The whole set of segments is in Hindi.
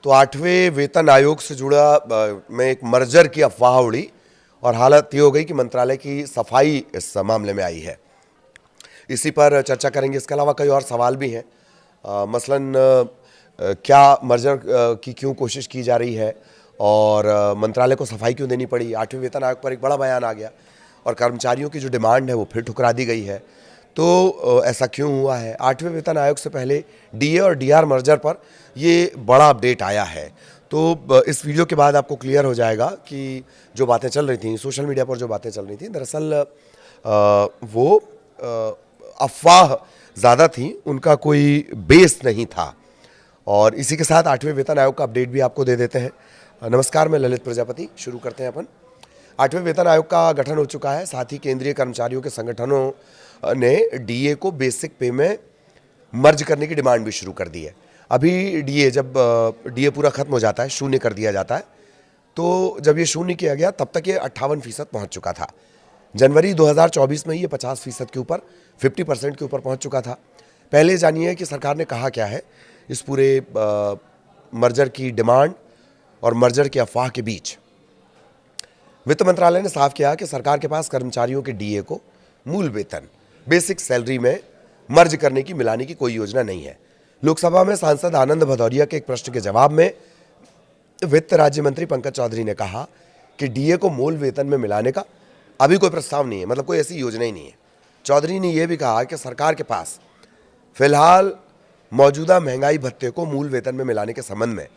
तो 8वें वेतन आयोग से जुड़ा में एक मर्जर की अफवाह उड़ी और हालत ये हो गई कि मंत्रालय की सफाई इस मामले में आई है। इसी पर चर्चा करेंगे। इसके अलावा कई और सवाल भी हैं, मसलन क्या मर्जर की क्यों कोशिश की जा रही है और मंत्रालय को सफाई क्यों देनी पड़ी। 8वें वेतन आयोग पर एक बड़ा बयान आ गया और कर्मचारियों की जो डिमांड है वो फिर ठुकरा दी गई है। तो ऐसा क्यों हुआ है। 8वें वेतन आयोग से पहले डीए और डीआर मर्जर पर ये बड़ा अपडेट आया है। तो इस वीडियो के बाद आपको क्लियर हो जाएगा कि जो बातें चल रही थी सोशल मीडिया पर, जो बातें चल रही थी दरअसल वो अफवाह ज़्यादा थी, उनका कोई बेस नहीं था। और इसी के साथ 8वें वेतन आयोग का अपडेट भी आपको दे देते हैं। नमस्कार, मैं ललित प्रजापति। शुरू करते हैं अपन। 8वें वेतन आयोग का गठन हो चुका है। साथ ही केंद्रीय कर्मचारियों के संगठनों ने डीए को बेसिक पे में मर्ज करने की डिमांड भी शुरू कर दी है। अभी डीए जब डीए पूरा खत्म हो जाता है, शून्य कर दिया जाता है, तो जब ये शून्य किया गया तब तक ये 58% पहुंच चुका था। जनवरी 2024 में ये 50% के ऊपर, 50% के ऊपर पहुंच चुका था। पहले जानिए कि सरकार ने कहा क्या है इस पूरे मर्जर की डिमांड और मर्जर की अफवाह के बीच। वित्त मंत्रालय ने साफ किया कि सरकार के पास कर्मचारियों के डीए को मूल वेतन, बेसिक सैलरी में मर्ज करने की, मिलाने की कोई योजना नहीं है। लोकसभा में सांसद आनंद भदौरिया के एक प्रश्न के जवाब में वित्त राज्य मंत्री पंकज चौधरी ने कहा कि डीए को मूल वेतन में मिलाने का अभी कोई प्रस्ताव नहीं है, मतलब कोई ऐसी योजना ही नहीं है। चौधरी ने यह भी कहा कि सरकार के पास फिलहाल मौजूदा महंगाई भत्ते को मूल वेतन में मिलाने के संबंध में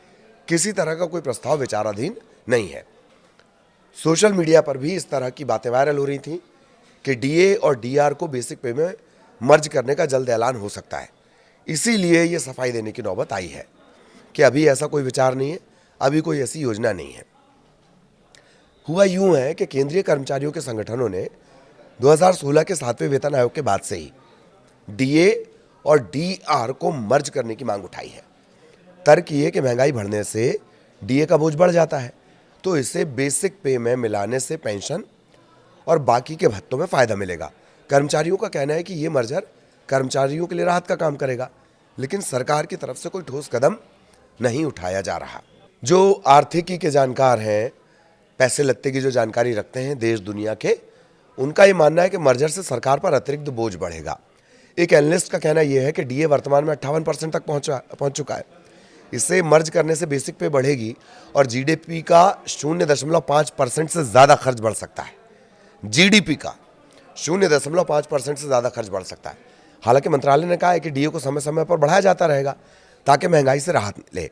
किसी तरह का कोई प्रस्ताव विचाराधीन नहीं है। सोशल मीडिया पर भी इस तरह की बातें वायरल हो रही थी कि डीए और डीआर को बेसिक पे में मर्ज करने का जल्द ऐलान हो सकता है। इसीलिए ये सफाई देने की नौबत आई है कि अभी ऐसा कोई विचार नहीं है, अभी कोई ऐसी योजना नहीं है। हुआ यूं है कि केंद्रीय कर्मचारियों के संगठनों ने 2016 के 7वें वेतन आयोग के बाद से ही डीए और डीआर को मर्ज करने की मांग उठाई है। तर्क ये कि महंगाई बढ़ने से डीए का बोझ बढ़ जाता है, तो इसे बेसिक पे में मिलाने से पेंशन और बाकी के भत्तों में फायदा मिलेगा। कर्मचारियों का कहना है कि ये मर्जर कर्मचारियों के लिए राहत का काम करेगा, लेकिन सरकार की तरफ से कोई ठोस कदम नहीं उठाया जा रहा। जो आर्थिकी के जानकार हैं, पैसे लत्ते की जो जानकारी रखते हैं देश दुनिया के, उनका ये मानना है कि मर्जर से सरकार पर अतिरिक्त बोझ बढ़ेगा। एक एनालिस्ट का कहना यह है कि डीए वर्तमान में 58% तक पहुंच चुका है। इसे मर्ज करने से बेसिक पे बढ़ेगी और जीडीपी का 0.5% से ज़्यादा खर्च बढ़ सकता है। जीडीपी का 0.5% से ज़्यादा खर्च बढ़ सकता है। हालांकि मंत्रालय ने कहा है कि डीए को समय समय पर बढ़ाया जाता रहेगा ताकि महंगाई से राहत मिले।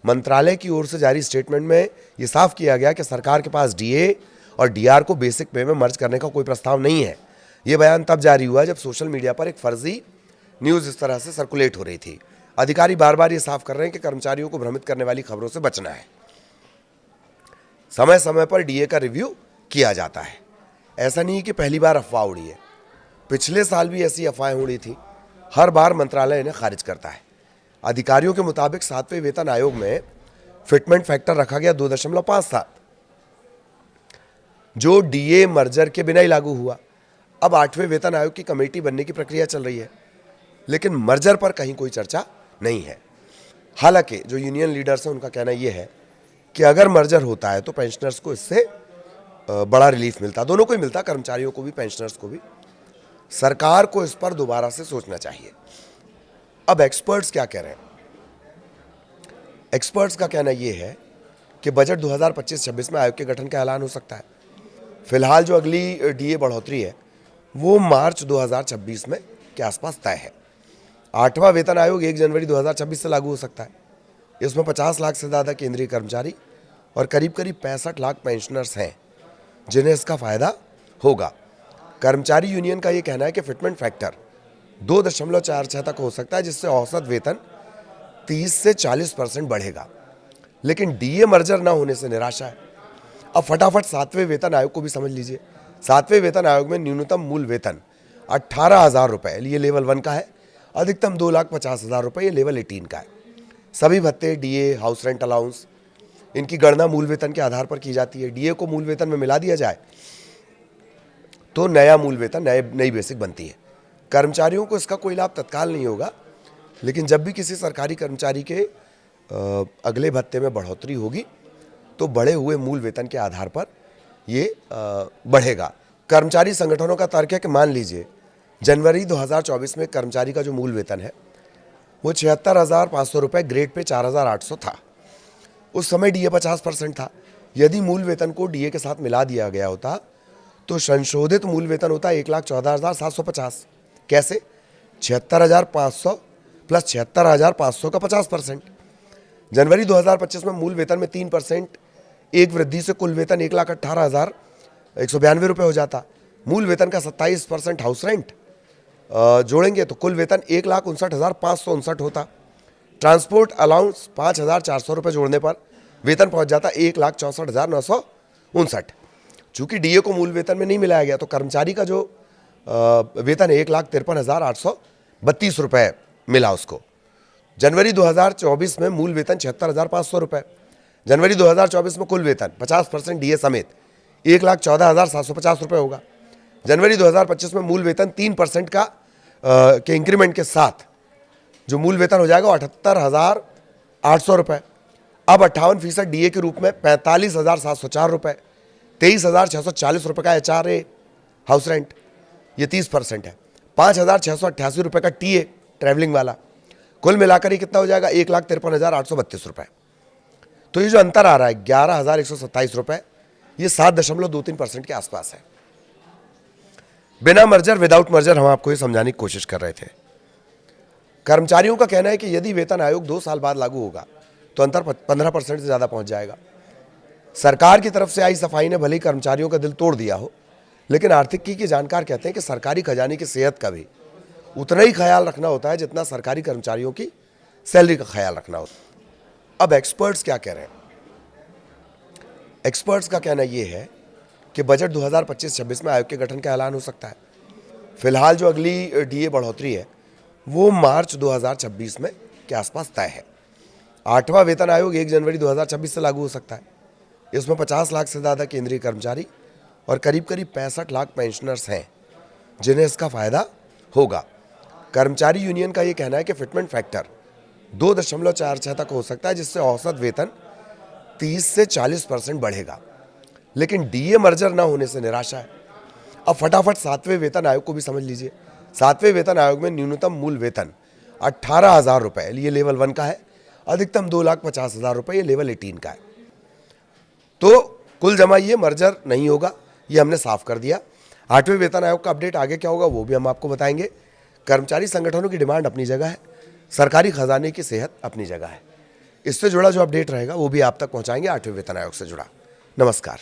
मंत्रालय की ओर से जारी स्टेटमेंट में ये साफ किया गया कि सरकार के पास डीए और डीआर को बेसिक पे में मर्ज करने का कोई प्रस्ताव नहीं है। ये बयान तब जारी हुआ जब सोशल मीडिया पर एक फर्जी न्यूज़ इस तरह से सर्कुलेट हो रही थी। अधिकारी बार बार ये साफ कर रहे हैं कि कर्मचारियों को भ्रमित करने वाली खबरों से बचना है। समय समय पर डीए का रिव्यू किया जाता है। ऐसा नहीं कि पहली बार अफवाह उड़ी है, पिछले साल भी ऐसी अफवाहें उड़ी थी। हर बार मंत्रालय इन्हें खारिज करता है। अधिकारियों के मुताबिक 7वें वेतन आयोग में फिटमेंट फैक्टर रखा गया 2.57, जो डीए मर्जर के बिना ही लागू हुआ। अब 8वें वेतन आयोग की कमेटी बनने की प्रक्रिया चल रही है, लेकिन मर्जर पर कहीं कोई चर्चा नहीं है। हालांकि जो यूनियन लीडर्स हैं उनका कहना यह है कि अगर मर्जर होता है तो पेंशनर्स को इससे बड़ा रिलीफ मिलता, दोनों को ही मिलता, कर्मचारियों को भी, पेंशनर्स को भी। सरकार को इस पर दोबारा से सोचना चाहिए। अब एक्सपर्ट्स क्या कह रहे हैं। एक्सपर्ट्स का कहना यह है कि बजट 2025-26 में आयोग के गठन का ऐलान हो सकता है। फिलहाल जो अगली डीए बढ़ोतरी है वो मार्च 2026 में के आसपास तय है। 8वां वेतन आयोग 1 जनवरी 2026 से लागू हो सकता है। इसमें 50 लाख से ज़्यादा केंद्रीय कर्मचारी और करीब 65 लाख पेंशनर्स हैं जिन्हें इसका फायदा होगा। कर्मचारी यूनियन का ये कहना है कि फिटमेंट फैक्टर 2.46 तक हो सकता है, जिससे औसत वेतन 30 से 40% बढ़ेगा। लेकिन डीए मर्जर ना होने से निराशा है। अब फटाफट 7वें वेतन आयोग को भी समझ लीजिए। 7वें वेतन आयोग में न्यूनतम मूल वेतन 18,000 रुपये, ये लेवल 1 का है। अधिकतम 2,50,000 रुपये, ये लेवल 18 का है। सभी भत्ते, डीए, हाउस रेंट अलाउंस, इनकी गणना मूल वेतन के आधार पर की जाती है। डीए को मूल वेतन में मिला दिया जाए तो नया मूल वेतन, नई बेसिक बनती है। कर्मचारियों को इसका कोई लाभ तत्काल नहीं होगा, लेकिन जब भी किसी सरकारी कर्मचारी के अगले भत्ते में बढ़ोतरी होगी तो बढ़े हुए मूल वेतन के आधार पर ये बढ़ेगा। कर्मचारी संगठनों का तर्क है कि मान लीजिए जनवरी 2024 में कर्मचारी का जो मूल वेतन है वो 76,500 रुपये, ग्रेड पे 4,800 था। उस समय डीए 50% था। यदि मूल वेतन को डीए के साथ मिला दिया गया होता तो संशोधित मूल वेतन होता 1,14,750। कैसे? 76,500 प्लस 76,500 का 50%। जनवरी 2025 में मूल वेतन में 3% एक वृद्धि से कुल वेतन 1,18,192 रुपये हो जाता। मूल वेतन का 27% हाउस रेंट जोड़ेंगे तो कुल वेतन 1,59,559 होता। ट्रांसपोर्ट अलाउंस 5,400 रुपये जोड़ने पर वेतन पहुंच जाता 1,64,959। चूंकि डीए को मूल वेतन में नहीं मिलाया गया तो कर्मचारी का जो वेतन है 1,53,832 रुपये मिला उसको। जनवरी 2024 में मूल वेतन 76,500 रुपये। जनवरी 2024 में कुल वेतन 50% डीए समेत 1,14,750 रुपये होगा। जनवरी 2025 में मूल वेतन 3% का के इंक्रीमेंट के साथ जो मूल वेतन हो जाएगा वो 78,800 रुपये। अब 58% डीए के रूप में 45,704 रुपये, 23,640 रुपये का HRA हाउस रेंट, ये 30% है। 5,688 रुपये का टीए ट्रैवलिंग वाला, कुल मिलाकर ही कितना हो जाएगा 1,53,832 रुपये। तो ये जो अंतर आ रहा है 11,127 रुपये, ये 7.23% के आसपास है। बिना मर्जर विदाउट मर्जर हम आपको ये समझाने की कोशिश कर रहे थे। कर्मचारियों का कहना है कि यदि वेतन आयोग 2 साल बाद लागू होगा तो अंतर 15% से ज़्यादा पहुंच जाएगा। सरकार की तरफ से आई सफाई ने भले ही कर्मचारियों का दिल तोड़ दिया हो, लेकिन आर्थिकी के जानकार कहते हैं कि सरकारी खजाने की सेहत का भी उतना ही ख्याल रखना होता है जितना सरकारी कर्मचारियों की सैलरी का ख्याल रखना होता है। अब एक्सपर्ट्स क्या कह रहे हैं? एक्सपर्ट्स का कहना यह है कि बजट 2025-26 में आयोग के गठन का ऐलान हो सकता है। फिलहाल जो अगली डीए बढ़ोतरी है वो मार्च 2026 में के आसपास तय है। 8वां वेतन आयोग 1 जनवरी 2026 से लागू हो सकता है। इसमें 50 लाख से ज़्यादा केंद्रीय कर्मचारी और करीब 65 लाख पेंशनर्स हैं जिन्हें इसका फायदा होगा। कर्मचारी यूनियन का ये कहना है कि फिटमेंट फैक्टर 2.46 तक हो सकता है, जिससे औसत वेतन 30 से 40% बढ़ेगा। लेकिन डीए मर्जर ना होने से निराशा है। अब फटाफट 7वें वेतन आयोग को भी समझ लीजिए। 7वें वेतन आयोग में न्यूनतम मूल वेतन 18,000 रुपये, ये लेवल 1 का है। अधिकतम 2,50,000 रुपये, ये लेवल 18 का है। तो कुल जमा ये मर्जर नहीं होगा, ये हमने साफ कर दिया। 8वें वेतन आयोग का अपडेट आगे क्या होगा वो भी हम आपको बताएंगे। कर्मचारी संगठनों की डिमांड अपनी जगह है, सरकारी खजाने की सेहत अपनी जगह है। इससे जुड़ा जो अपडेट रहेगा वो भी आप तक पहुंचाएंगे 8वें वेतन आयोग से जुड़ा। नमस्कार।